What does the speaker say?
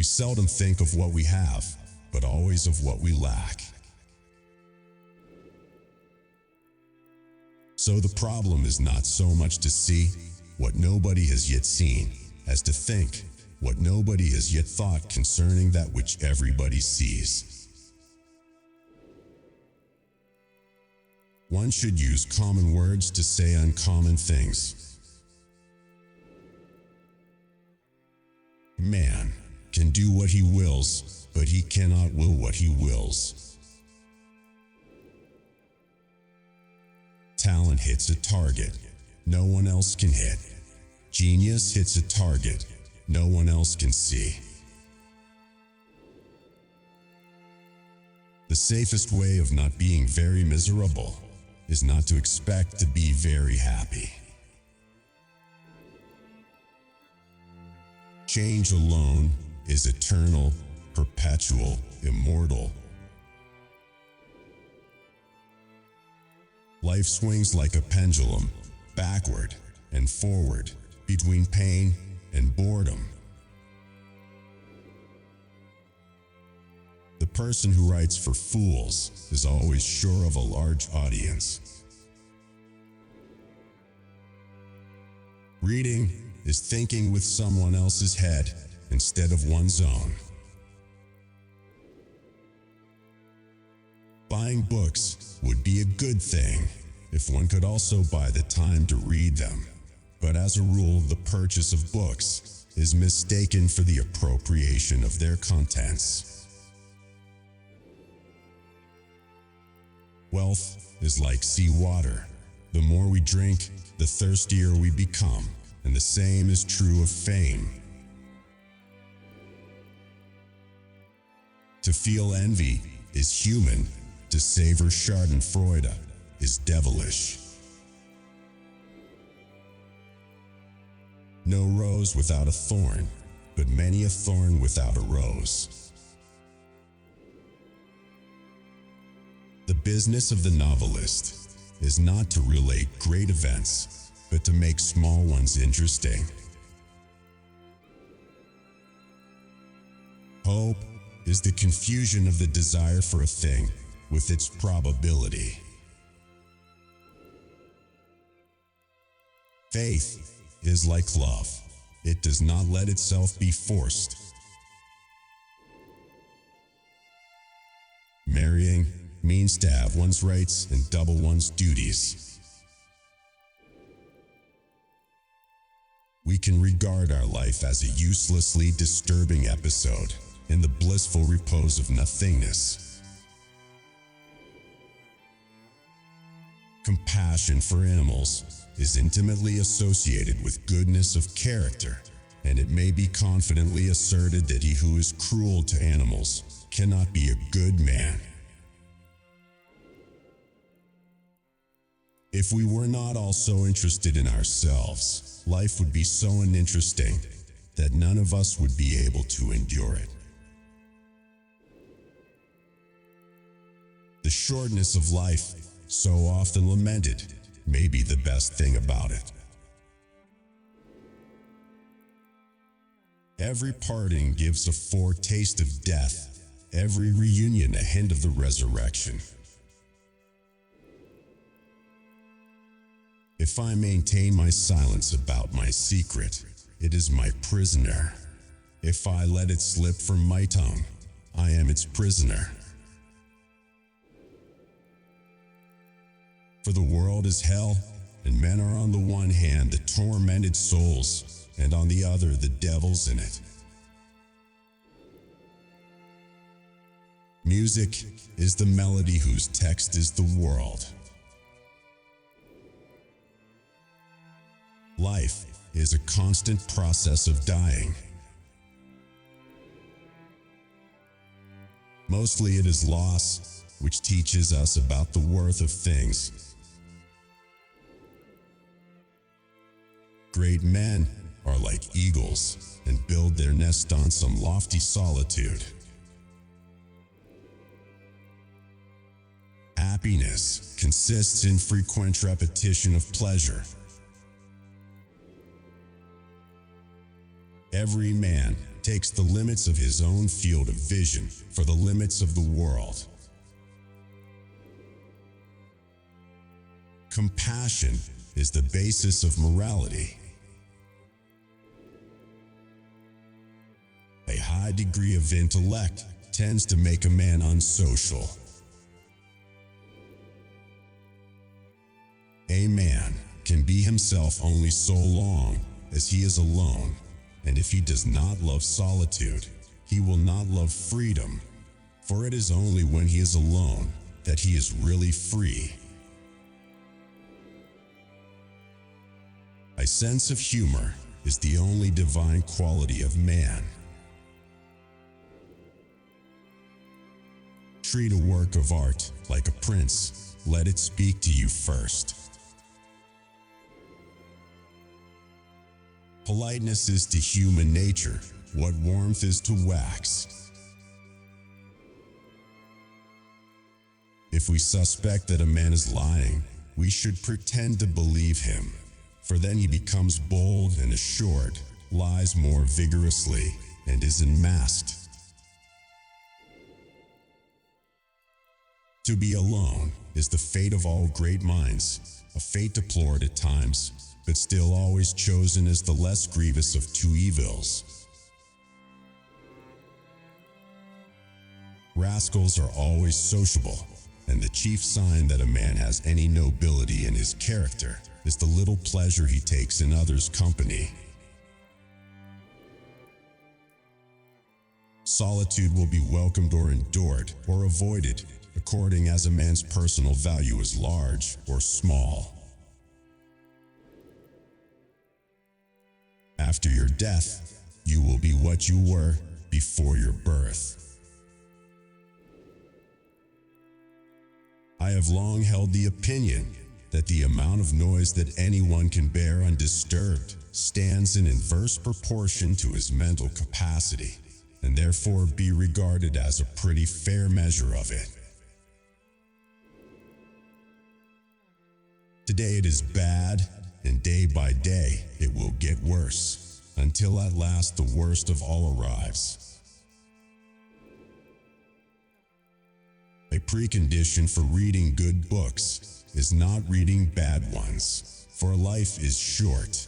We seldom think of what we have, but always of what we lack. So the problem is not so much to see what nobody has yet seen, as to think what nobody has yet thought concerning that which everybody sees. One should use common words to say uncommon things. Man can do what he wills, but he cannot will what he wills. Talent hits a target no one else can hit. Genius hits a target no one else can see. The safest way of not being very miserable is not to expect to be very happy. Change alone is eternal, perpetual, immortal. Life swings like a pendulum, backward and forward, between pain and boredom. The person who writes for fools is always sure of a large audience. Reading is thinking with someone else's head instead of one's own. Buying books would be a good thing if one could also buy the time to read them. But as a rule, the purchase of books is mistaken for the appropriation of their contents. Wealth is like seawater. The more we drink, the thirstier we become, and the same is true of fame. To feel envy is human. To savor Schadenfreude is devilish. No rose without a thorn, but many a thorn without a rose. The business of the novelist is not to relate great events, but to make small ones interesting. Hope is the confusion of the desire for a thing with its probability. Faith is like love. It does not let itself be forced. Marrying means to have one's rights and double one's duties. We can regard our life as a uselessly disturbing episode in the blissful repose of nothingness. Compassion for animals is intimately associated with goodness of character, and it may be confidently asserted that he who is cruel to animals cannot be a good man. If we were not all so interested in ourselves, life would be so uninteresting that none of us would be able to endure it. The shortness of life, so often lamented, may be the best thing about it. Every parting gives a foretaste of death, every reunion a hint of the resurrection. If I maintain my silence about my secret, it is my prisoner. If I let it slip from my tongue, I am its prisoner. For the world is hell, and men are on the one hand the tormented souls, and on the other the devils in it. Music is the melody whose text is the world. Life is a constant process of dying. Mostly it is loss which teaches us about the worth of things. Great men are like eagles and build their nest on some lofty solitude. Happiness consists in frequent repetition of pleasure. Every man takes the limits of his own field of vision for the limits of the world. Compassion is the basis of morality. A high degree of intellect tends to make a man unsocial. A man can be himself only so long as he is alone, and if he does not love solitude, he will not love freedom, for it is only when he is alone that he is really free. A sense of humor is the only divine quality of man. Treat a work of art like a prince. Let it speak to you first. Politeness is to human nature what warmth is to wax. If we suspect that a man is lying, we should pretend to believe him, for then he becomes bold and assured, lies more vigorously, and is unmasked. To be alone is the fate of all great minds, a fate deplored at times, but still always chosen as the less grievous of two evils. Rascals are always sociable, and the chief sign that a man has any nobility in his character is the little pleasure he takes in others' company. Solitude will be welcomed or endured or avoided according as a man's personal value is large or small. After your death, you will be what you were before your birth. I have long held the opinion that the amount of noise that anyone can bear undisturbed stands in inverse proportion to his mental capacity, and therefore be regarded as a pretty fair measure of it. Today it is bad, and day by day it will get worse, until at last the worst of all arrives. A precondition for reading good books is not reading bad ones, for life is short.